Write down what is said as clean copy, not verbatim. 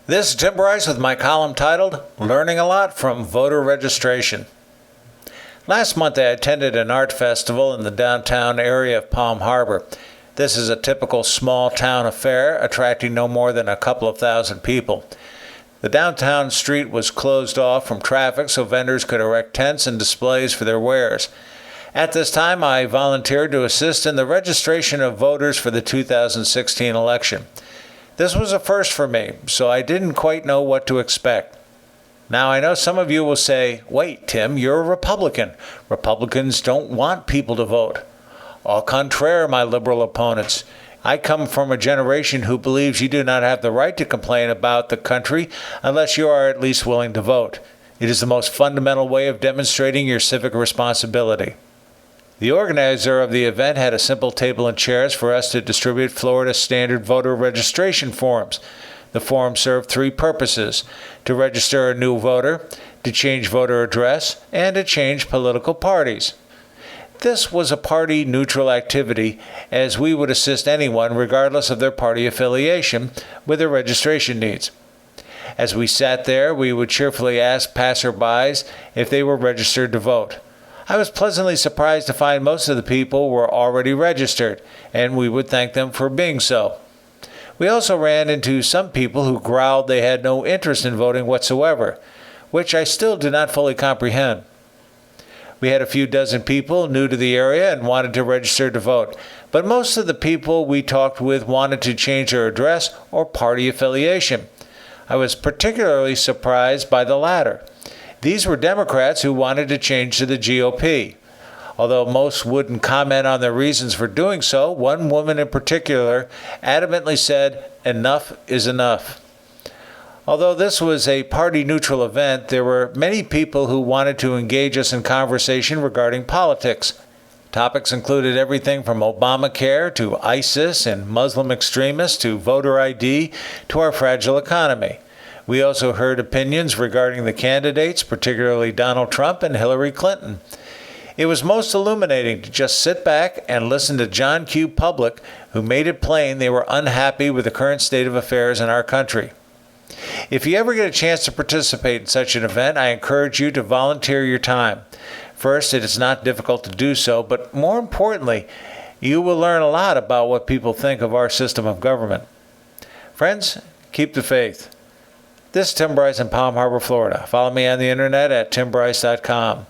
This is Tim Bryce with my column titled, Learning a Lot from Voter Registration. Last month I attended an art festival in the downtown area of Palm Harbor. This is a typical small town affair, attracting no more than a couple of thousand people. The downtown street was closed off from traffic so vendors could erect tents and displays for their wares. At this time, I volunteered to assist in the registration of voters for the 2016 election. This was a first for me, so I didn't quite know what to expect. Now, I know some of you will say, wait, Tim, you're a Republican. Republicans don't want people to vote. Au contraire, my liberal opponents. I come from a generation who believes you do not have the right to complain about the country unless you are at least willing to vote. It is the most fundamental way of demonstrating your civic responsibility. The organizer of the event had a simple table and chairs for us to distribute Florida standard voter registration forms. The forms served three purposes: to register a new voter, to change voter address, and to change political parties. This was a party-neutral activity, as we would assist anyone, regardless of their party affiliation, with their registration needs. As we sat there, we would cheerfully ask passerbys if they were registered to vote. I was pleasantly surprised to find most of the people were already registered, and we would thank them for being so. We also ran into some people who growled they had no interest in voting whatsoever, which I still do not fully comprehend. We had a few dozen people new to the area and wanted to register to vote, but most of the people we talked with wanted to change their address or party affiliation. I was particularly surprised by the latter. These were Democrats who wanted to change to the GOP. Although most wouldn't comment on their reasons for doing so, one woman in particular adamantly said, "Enough is enough." Although this was a party-neutral event, there were many people who wanted to engage us in conversation regarding politics. Topics included everything from Obamacare to ISIS and Muslim extremists to voter ID to our fragile economy. We also heard opinions regarding the candidates, particularly Donald Trump and Hillary Clinton. It was most illuminating to just sit back and listen to John Q. Public, who made it plain they were unhappy with the current state of affairs in our country. If you ever get a chance to participate in such an event, I encourage you to volunteer your time. First, it is not difficult to do so, but more importantly, you will learn a lot about what people think of our system of government. Friends, keep the faith. This is Tim Bryce in Palm Harbor, Florida. Follow me on the internet at timbryce.com.